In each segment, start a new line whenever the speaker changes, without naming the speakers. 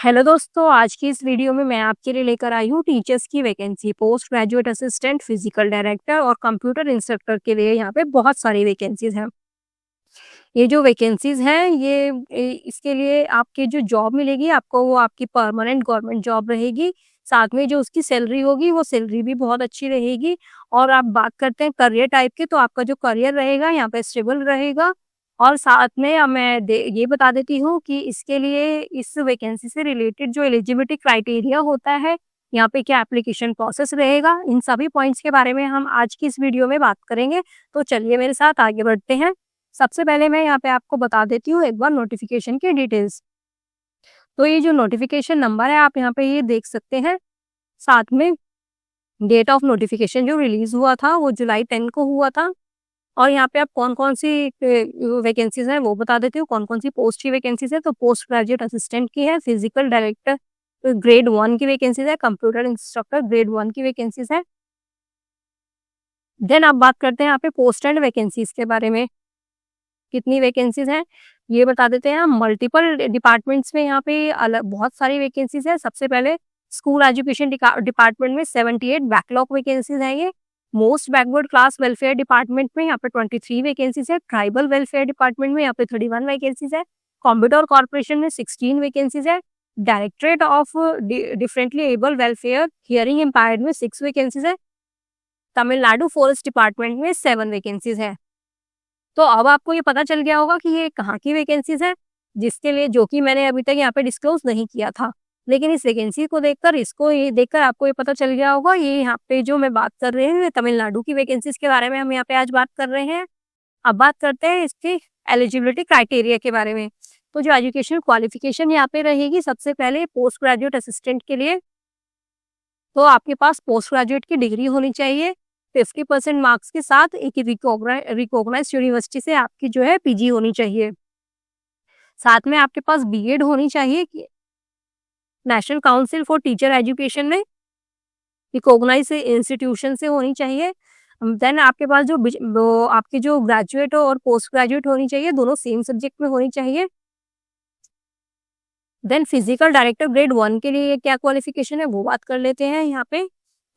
Hello दोस्तों, आज की इस वीडियो में मैं आपके लिए लेकर आई हूँ टीचर्स की vacancy, post graduate assistant, physical director और कंप्यूटर इंस्ट्रक्टर के लिए यहाँ पे बहुत सारी वैकेंसीज हैं। ये जो वैकेंसीज हैं इसके लिए आपके जो जॉब मिलेगी आपको, वो आपकी परमानेंट गवर्नमेंट जॉब रहेगी। साथ में जो उसकी सैलरी होगी वो सैलरी भी बहुत अच्छी रहेगी। और आप बात करते हैं करियर टाइप की, तो आपका जो करियर रहेगा यहाँ पे स्टेबल रहेगा। और साथ में ये बता देती हूँ कि इसके लिए इस वैकेंसी से रिलेटेड जो एलिजिबिलिटी क्राइटेरिया होता है, यहाँ पे क्या एप्लीकेशन प्रोसेस रहेगा, इन सभी पॉइंट्स के बारे में हम आज की इस वीडियो में बात करेंगे। तो चलिए मेरे साथ आगे बढ़ते हैं। सबसे पहले मैं यहाँ पे आपको बता देती हूँ एक बार नोटिफिकेशन की डिटेल्स। तो ये जो नोटिफिकेशन नंबर है आप यहाँ पे ये देख सकते हैं। साथ में डेट ऑफ नोटिफिकेशन जो रिलीज हुआ था वो जुलाई 10 को हुआ था। और यहाँ पे आप कौन-कौन सी वैकेंसीज हैं वो बता देती हूँ, कौन-कौन सी पोस्ट की वैकेंसीज है। तो पोस्ट ग्रेजुएट असिस्टेंट की है, फिजिकल डायरेक्टर ग्रेड 1 की वैकेंसीज है, कंप्यूटर इंस्ट्रक्टर ग्रेड 1 की वैकेंसीज है। देन आप बात करते हैं यहाँ पे पोस्ट एंड वैकेंसीज के बारे में। कितनी वैकेंसीज हैं ये बता देते हैं हम। मल्टीपल डिपार्टमेंट्स में यहाँ पे अलग बहुत सारी वैकेंसीज है। सबसे पहले स्कूल एजुकेशन डिपार्टमेंट में 78 बैकलॉग वैकेंसीज है ये। Most backward class welfare department में यहाँ पे 23 वैकेंसीज है। ट्राइबल वेलफेयर डिपार्टमेंट में यहाँ पे 31 वैकेंसीज है। कंप्यूटर कॉर्पोरेशन में 16 वैकेंसीज है। Directorate of differently able welfare hearing impaired में 6 वैकेंसीज है। तमिलनाडु फॉरेस्ट डिपार्टमेंट में 7 वैकेंसीज है। तो अब आपको ये पता चल गया होगा कि ये कहाँ की वैकेंसीज है, जिसके लिए जो कि मैंने अभी तक यहाँ पे डिस्क्लोज नहीं किया था। लेकिन इस वैकेंसी को देखकर ये देखकर आपको ये पता चल गया होगा, ये यहाँ पे जो मैं बात कर रही हूँ ये तमिलनाडु की वैकेंसीज के बारे में हम यहाँ पे आज बात कर रहे हैं। अब बात करते हैं इसकी एलिजिबिलिटी क्राइटेरिया के बारे में। तो जो एजुकेशन क्वालिफिकेशन यहाँ पे रहेगी, सबसे पहले पोस्ट ग्रेजुएट असिस्टेंट के लिए तो आपके पास पोस्ट ग्रेजुएट की डिग्री होनी चाहिए। 50% मार्क्स के साथ एक रिकॉग्नाइज्ड यूनिवर्सिटी से आपकी जो है पीजी होनी चाहिए। साथ में आपके पास बीएड होनी चाहिए कि national council for teacher education में रिकॉग्नाइज्ड इंस्टीट्यूशन से होनी चाहिए। देन आपके पास आपके जो ग्रेजुएट और पोस्ट ग्रेजुएट होनी चाहिए, दोनों सेम सब्जेक्ट में होनी चाहिए। देन फिजिकल डायरेक्टर ग्रेड 1 के लिए क्या क्वालिफिकेशन है वो बात कर लेते हैं यहाँ पे।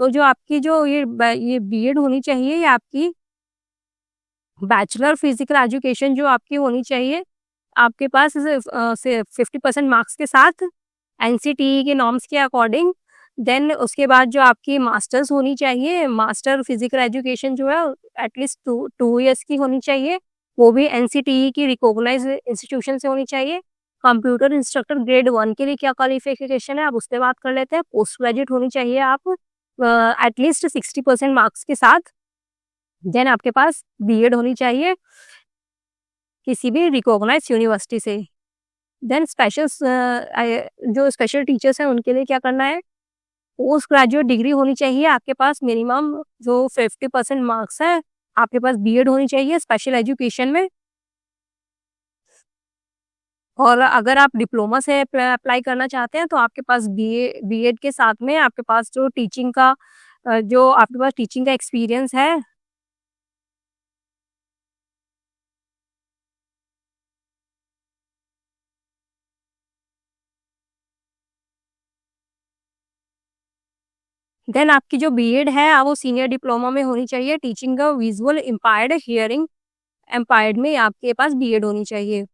तो जो आपकी जो ये बीएड होनी चाहिए, ये आपकी बैचलर फिजिकल एजुकेशन जो आपकी होनी चाहिए आपके पास से 50% मार्क्स के साथ एनसीटीई के नॉर्म्स के अकॉर्डिंग। देन उसके बाद जो आपकी मास्टर्स होनी चाहिए, मास्टर फिजिकल एजुकेशन जो है एटलीस्ट 2 ईयर्स की होनी चाहिए, वो भी एनसीटीई की रिकॉग्नाइज्ड इंस्टीट्यूशन से होनी चाहिए। कंप्यूटर इंस्ट्रक्टर ग्रेड 1 के लिए क्या क्वालिफिकेशन है आप उससे बात कर लेते हैं। पोस्ट ग्रेजुएट होनी चाहिए आप एटलीस्ट 60% मार्क्स के साथ। देन आपके पास बीएड होनी चाहिए किसी भी रिकॉग्नाइज्ड यूनिवर्सिटी से। देन जो स्पेशल टीचर्स हैं उनके लिए क्या करना है, पोस्ट ग्रेजुएट डिग्री होनी चाहिए आपके पास मिनिमम जो 50% मार्क्स है, आपके पास बीएड होनी चाहिए स्पेशल एजुकेशन में। और अगर आप डिप्लोमा से अप्लाई करना चाहते हैं तो आपके पास बीएड के साथ में आपके पास जो आपके पास टीचिंग का एक्सपीरियंस है देन आपकी जो बीएड है वो सीनियर डिप्लोमा में होनी चाहिए। टीचिंग का विजुअल इम्पायर्ड हियरिंग एम्पायर्ड में आपके पास बीएड होनी चाहिए।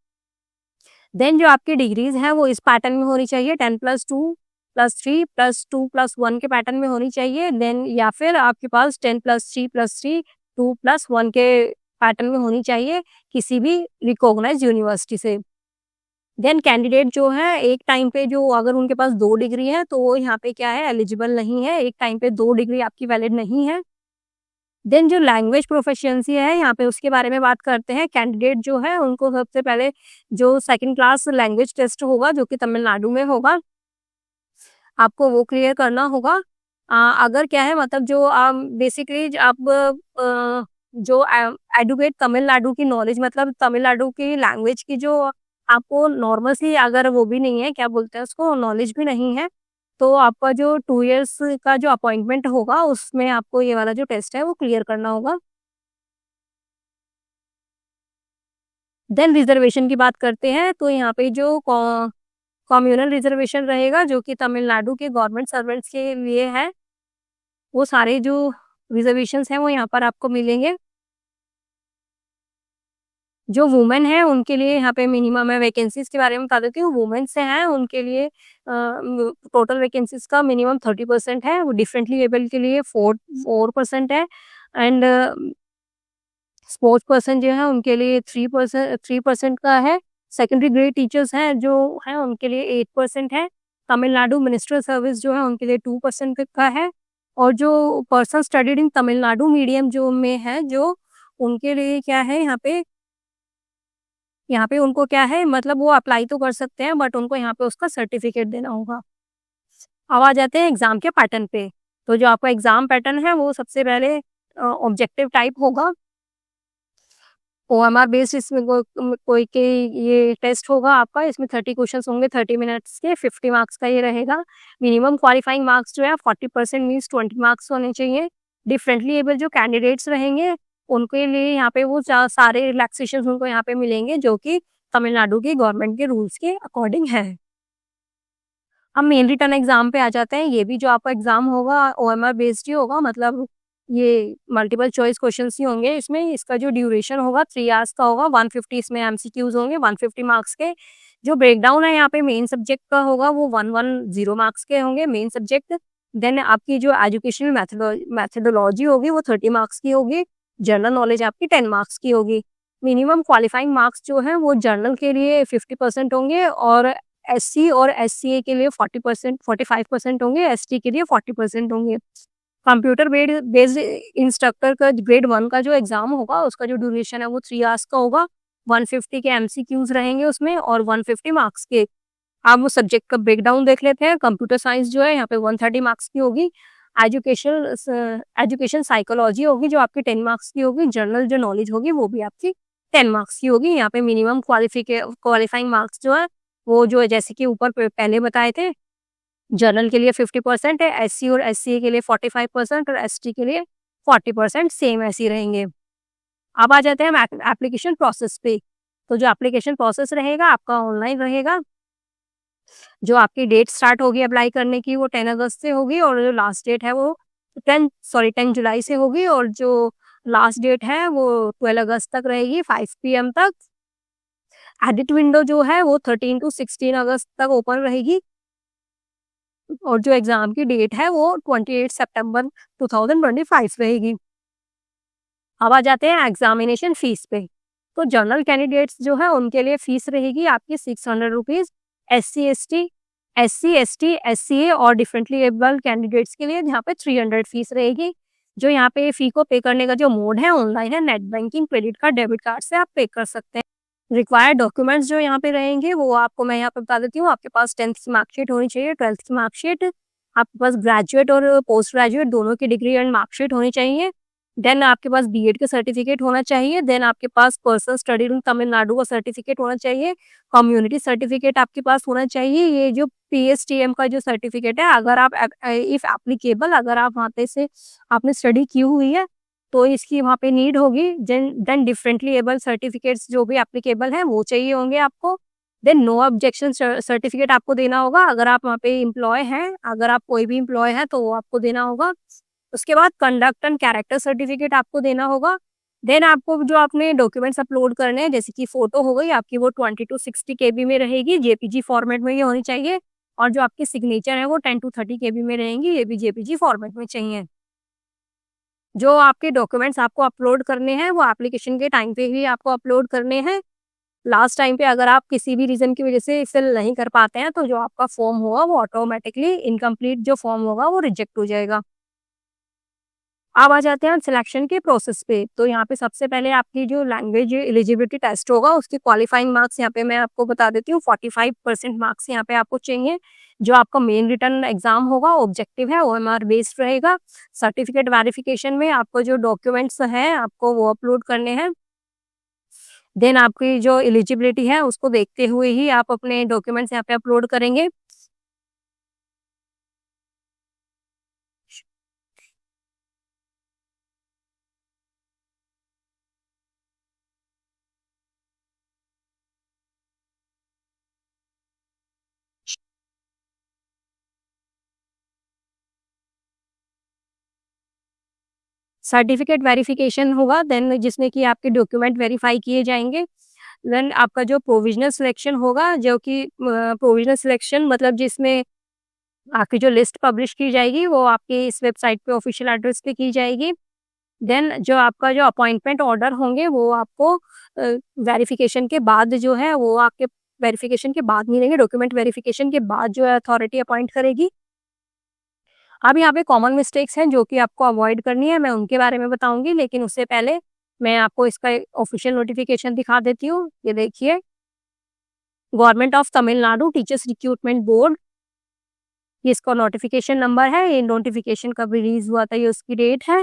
देन जो आपकी डिग्रीज हैं वो इस पैटर्न में होनी चाहिए, 10+2+3+2+1 के पैटर्न में होनी चाहिए। देन या फिर आपके पास 10+3+3+2+1 के पैटर्न में होनी चाहिए किसी भी रिकॉग्नाइज्ड यूनिवर्सिटी से। देन कैंडिडेट जो है एक टाइम पे जो अगर उनके पास 2 डिग्री है तो वो यहाँ पे क्या है एलिजिबल नहीं है, एक टाइम पे 2 डिग्री आपकी वैलिड नहीं है। देन जो लैंग्वेज प्रोफिशिएंसी है यहाँ पे उसके बारे में बात करते हैं। कैंडिडेट जो है उनको सबसे पहले जो सेकंड क्लास लैंग्वेज टेस्ट होगा जो कि तमिलनाडु में होगा, आपको वो क्लियर करना होगा। अगर क्या है मतलब जो बेसिकली आप जो एडुकेट तमिलनाडु की नॉलेज मतलब तमिलनाडु की लैंग्वेज की जो आपको नॉर्मल सी अगर वो भी नहीं है, क्या बोलते हैं उसको, नॉलेज भी नहीं है, तो आपका जो 2 इयर्स का जो अपॉइंटमेंट होगा उसमें आपको ये वाला जो टेस्ट है वो क्लियर करना होगा। देन रिजर्वेशन की बात करते हैं तो यहाँ पे जो कम्युनल रिजर्वेशन रहेगा जो कि तमिलनाडु के गवर्नमेंट सर्वेंट्स के लिए है। वो सारे जो रिजर्वेशंस हैं वो यहाँ पर आपको मिलेंगे। जो वुमेन है उनके लिए यहाँ पे मिनिमम है, वैकेंसीज़ के बारे में बता देती हूँ। वुमेन से हैं उनके लिए टोटल वैकेंसीज़ का मिनिमम 30% है। वो डिफरेंटली एबल्ड के लिए 4% है एंड स्पोर्ट्स पर्सन जो है उनके लिए 3% का है। सेकेंडरी ग्रेड टीचर्स हैं जो हैं उनके लिए 8% है। तमिलनाडु मिनिस्ट्रियल सर्विस जो है उनके लिए 2% का है और जो person studied in Tamil Nadu medium जो में है जो उनके लिए क्या है यहाँ पे उनको क्या है मतलब वो अप्लाई तो कर सकते हैं बट उनको यहाँ पे उसका सर्टिफिकेट देना होगा। अब आ जाते हैं एग्ज़ाम के पैटर्न पे। तो जो आपका एग्ज़ाम पैटर्न है वो सबसे पहले ऑब्जेक्टिव टाइप होगा। ओएमआर बेस्ड इसमें कोई के ये टेस्ट होगा आपका। इसमें 30 क्वेश्चंस होंगे 30 मिनट्स के, 50 मार्क्स का ये रहेगा। मिनिमम क्वालिफाइंग मार्क्स जो है 40% मीन्स 20 मार्क्स होने चाहिए। डिफरेंटली एबल जो कैंडिडेट्स रहेंगे उनके लिए यहाँ पे वो सारे रिलैक्सेशन उनको यहाँ पे मिलेंगे जो कि तमिलनाडु की गवर्नमेंट के रूल्स के अकॉर्डिंग है। अब मेन रिटन एग्जाम पे आ जाते हैं। ये भी जो आपका एग्जाम होगा ओएमआर बेस्ड ही होगा, मतलब ये मल्टीपल चॉइस क्वेश्चंस ही होंगे इसमें। इसका जो ड्यूरेशन होगा 3 आवर्स का होगा। 150 इसमें एमसीक्यूज होंगे 150 मार्क्स के। जो ब्रेकडाउन है यहाँ पे मेन सब्जेक्ट का होगा वो 110 मार्क्स के होंगे मेन सब्जेक्ट। देन आपकी जो एजुकेशनल मैथडोलॉजी होगी वो 30 मार्क्स की होगी। जनरल नॉलेज आपकी 10 मार्क्स की होगी। मिनिमम क्वालिफाइंग मार्क्स जो है वो जनरल के लिए 50% होंगे और एससी और एससीए के लिए 45% होंगे, एसटी के लिए 40% होंगे। कंप्यूटर बेस्ड इंस्ट्रक्टर का ग्रेड 1 का जो एग्जाम होगा उसका जो ड्यूरेशन है वो 3 आवर्स का होगा। 150 के एमसीक्यूज रहेंगे उसमें और 150 मार्क्स के। आप वो सब्जेक्ट का ब्रेकडाउन देख लेते हैं। कंप्यूटर साइंस जो है यहाँ पे 130 मार्क्स की होगी। एजुकेशन साइकोलॉजी होगी जो आपकी 10 मार्क्स की होगी। जनरल जो नॉलेज होगी वो भी आपकी 10 मार्क्स की होगी। यहाँ पे मिनिमम क्वालिफाइंग मार्क्स जो है वो जो है जैसे कि ऊपर पहले बताए थे, जनरल के लिए 50% है, एससी और एससीए के लिए 45% और एसटी के लिए 40% सेम ऐसे ही रहेंगे। अब आ जाते हैं हम एप्लीकेशन प्रोसेस पे। तो जो एप्लीकेशन प्रोसेस रहेगा आपका ऑनलाइन रहेगा। जो आपकी डेट स्टार्ट होगी अप्लाई करने की वो 10 अगस्त से होगी और जो लास्ट डेट है वो 10 जुलाई से होगी और जो लास्ट डेट है वो 12 अगस्त तक रहेगी 5 PM तक। एडिट विंडो जो है वो 13 to 16 अगस्त तक ओपन रहेगी और जो एग्जाम की डेट है वो 28 सितंबर 2025 रहेगी। अब आ जाते हैं एग्जामिनेशन फीस पे। तो जनरल कैंडिडेट्स जो है उनके लिए फीस रहेगी आपकी 600 रुपीज। SC ST SCA और डिफरेंटली एबल कैंडिडेट्स के लिए यहाँ पे 300 फीस रहेगी। जो यहाँ पे फी को पे करने का जो मोड है ऑनलाइन है, net banking, credit card, debit card से आप पे कर सकते हैं। रिक्वायर्ड डॉक्यूमेंट्स जो यहाँ पे रहेंगे वो आपको मैं यहाँ पे बता देती हूँ। आपके पास 10th की मार्कशीट होनी चाहिए, 12th की मार्कशीट, आपके पास ग्रेजुएट और पोस्ट ग्रेजुएट दोनों की डिग्री एंड मार्कशीट होनी चाहिए। देन आपके पास बीएड का सर्टिफिकेट होना चाहिए। देन आपके पास पर्सन स्टडी इन तमिलनाडु का सर्टिफिकेट होना चाहिए। कम्युनिटी सर्टिफिकेट आपके पास होना चाहिए। ये जो PSTM का जो सर्टिफिकेट है, अगर आप इफ एप्लीकेबल अगर आप वहाँ पे से आपने स्टडी की हुई है तो इसकी वहाँ पे नीड होगी। देन डिफरेंटली एबल सर्टिफिकेट्स जो भी एप्लीकेबल हैं वो चाहिए होंगे आपको। देन नो ऑब्जेक्शन सर्टिफिकेट आपको देना होगा अगर आप वहाँ पे एम्प्लॉय हैं। अगर आप कोई भी एम्प्लॉय है तो वो आपको देना होगा। उसके बाद कंडक्ट एंड कैरेक्टर सर्टिफिकेट आपको देना होगा। देन आपको जो अपने डॉक्यूमेंट्स अपलोड करने हैं जैसे कि फोटो हो गई आपकी वो 20 to 60 KB में रहेगी। JPG फॉर्मेट में ये होनी चाहिए और जो आपकी सिग्नेचर है वो 10 to 30 KB में रहेंगी। ये भी JPG फॉर्मेट में चाहिए। जो आपके डॉक्यूमेंट्स आपको अपलोड करने हैं वो एप्लीकेशन के टाइम पे ही आपको अपलोड करने हैं। लास्ट टाइम पे अगर आप किसी भी रीजन की वजह से फिल नहीं कर पाते हैं तो जो आपका फॉर्म होगा वो ऑटोमेटिकली इनकम्प्लीट जो फॉर्म होगा वो रिजेक्ट हो जाएगा। अब आ जाते हैं सिलेक्शन के प्रोसेस पे। तो यहाँ पे सबसे पहले आपकी जो लैंग्वेज एलिजिबिलिटी टेस्ट होगा उसकी क्वालिफाइंग मार्क्स यहाँ पे मैं आपको बता देती हूँ। 45% मार्क्स यहाँ पे आपको चाहिए। जो आपका मेन रिटन एग्जाम होगा ऑब्जेक्टिव है, OMR बेस्ड रहेगा। सर्टिफिकेट वेरिफिकेशन में आपको जो डॉक्यूमेंट्स हैं आपको वो अपलोड करने हैं। देन आपकी जो एलिजिबिलिटी है उसको देखते हुए ही आप अपने डॉक्यूमेंट्स यहाँ पे अपलोड करेंगे। सर्टिफिकेट वेरिफिकेशन होगा, देन जिसमें कि आपके डॉक्यूमेंट वेरीफाई किए जाएंगे। देन आपका जो प्रोविजनल सिलेक्शन होगा, जो कि प्रोविजनल सिलेक्शन मतलब जिसमें आपकी जो लिस्ट पब्लिश की जाएगी वो आपकी इस वेबसाइट पे ऑफिशियल एड्रेस पे की जाएगी। देन जो आपका जो अपॉइंटमेंट ऑर्डर होंगे वो आपको वेरिफिकेशन के बाद जो है वो आपके वेरिफिकेशन के बाद मिलेंगे, डॉक्यूमेंट वेरिफिकेशन के बाद जो है अथॉरिटी अपॉइंट करेगी। अब यहाँ पे कॉमन मिस्टेक्स हैं जो कि आपको अवॉइड करनी है, मैं उनके बारे में बताऊंगी, लेकिन उससे पहले मैं आपको इसका ऑफिशियल नोटिफिकेशन दिखा देती हूँ। ये देखिए, government of Tamil Nadu teachers recruitment board, ये इसका नोटिफिकेशन नंबर है। ये नोटिफिकेशन कब रिलीज हुआ था, ये उसकी डेट है।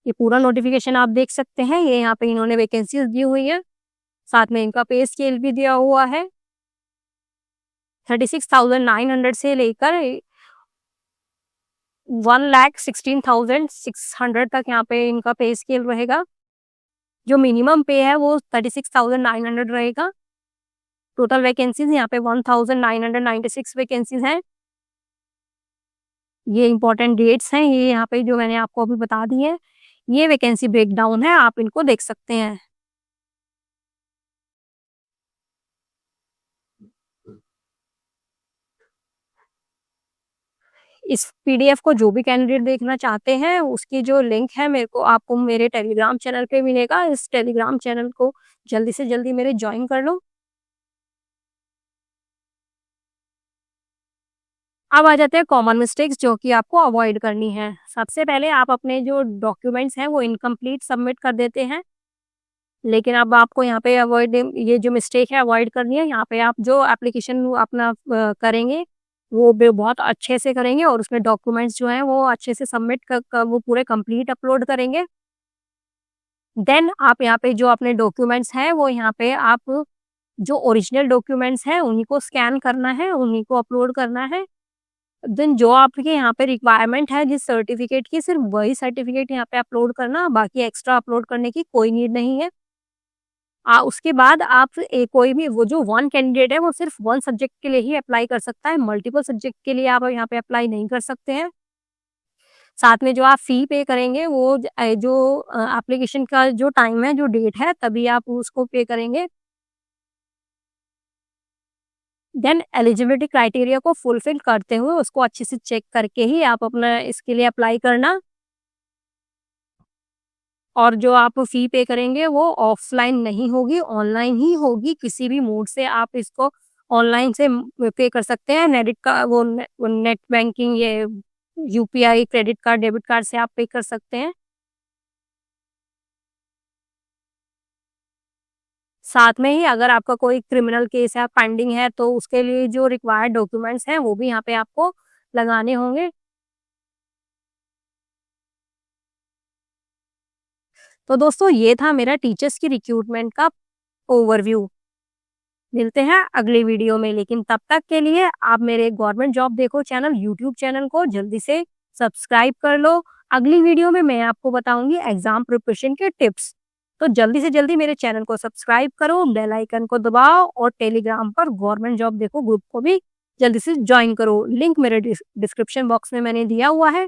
ये पूरा नोटिफिकेशन आप देख सकते हैं। ये यहाँ पे इन्होंने वैकेंसीज दी हुई है, साथ में इनका पे स्केल भी दिया हुआ है। 36,900 से लेकर 1,16,600 तक यहाँ पे इनका पे स्केल रहेगा। जो मिनिमम पे है वो 36,900 रहेगा। टोटल वैकेंसीज यहाँ पे 1,996 वैकेंसीज हैं। ये इंपॉर्टेंट डेट्स हैं, ये यहाँ पे जो मैंने आपको अभी बता दी है। ये वैकेंसी ब्रेकडाउन है, आप इनको देख सकते हैं। इस पीडीएफ को जो भी कैंडिडेट देखना चाहते हैं उसकी जो लिंक है मेरे को आपको मेरे टेलीग्राम चैनल पे मिलेगा। इस टेलीग्राम चैनल को जल्दी से जल्दी मेरे ज्वाइन कर लो। अब आ जाते हैं कॉमन मिस्टेक्स जो कि आपको अवॉइड करनी है। सबसे पहले आप अपने जो डॉक्यूमेंट्स हैं वो इनकम्प्लीट सबमिट कर देते हैं, लेकिन अब आपको यहाँ पे अवॉइड, ये जो मिस्टेक है अवॉइड करनी है। यहाँ पे आप जो एप्लीकेशन अपना करेंगे वो बहुत अच्छे से करेंगे और उसमें डॉक्यूमेंट्स जो हैं वो अच्छे से सबमिट कर वो पूरे कंप्लीट अपलोड करेंगे। देन आप यहाँ पे जो अपने डॉक्यूमेंट्स हैं वो यहाँ पे आप जो ओरिजिनल डॉक्यूमेंट्स हैं उन्हीं को स्कैन करना है, उन्हीं को अपलोड करना है। देन जो आपके यहाँ पे रिक्वायरमेंट है जिस सर्टिफिकेट की, सिर्फ वही सर्टिफिकेट यहाँ पे अपलोड करना, बाकी एक्स्ट्रा अपलोड करने की कोई नीड नहीं है। उसके बाद आप कोई भी वो जो वन कैंडिडेट है वो सिर्फ वन सब्जेक्ट के लिए ही अप्लाई कर सकता है, मल्टीपल सब्जेक्ट के लिए आप यहाँ पे अप्लाई नहीं कर सकते हैं। साथ में जो आप फी पे करेंगे वो जो एप्लीकेशन का जो टाइम है, जो डेट है, तभी आप उसको पे करेंगे। देन एलिजिबिलिटी क्राइटेरिया को फुलफिल करते हुए उसको अच्छे से चेक करके ही आप अपना इसके लिए अप्लाई करना। और जो आप फी पे करेंगे वो ऑफलाइन नहीं होगी, ऑनलाइन ही होगी। किसी भी मोड से आप इसको ऑनलाइन से पे कर सकते हैं। वो नेट बैंकिंग, ये UPI, credit card, debit card से आप पे कर सकते हैं। साथ में ही अगर आपका कोई क्रिमिनल केस है पेंडिंग है तो उसके लिए जो रिक्वायर्ड डॉक्यूमेंट्स हैं वो भी यहाँ पे आपको लगाने होंगे। तो दोस्तों ये था मेरा टीचर्स की रिक्रूटमेंट का ओवरव्यू। मिलते हैं अगली वीडियो में, लेकिन तब तक के लिए आप मेरे गवर्नमेंट जॉब देखो चैनल यूट्यूब चैनल को जल्दी से सब्सक्राइब कर लो। अगली वीडियो में मैं आपको बताऊंगी एग्जाम प्रिपरेशन के टिप्स। तो जल्दी से जल्दी मेरे चैनल को सब्सक्राइब करो, बेल आइकन को दबाओ और टेलीग्राम पर गवर्नमेंट जॉब देखो ग्रुप को भी जल्दी से ज्वाइन करो। लिंक मेरे डिस्क्रिप्शन बॉक्स में मैंने दिया हुआ है।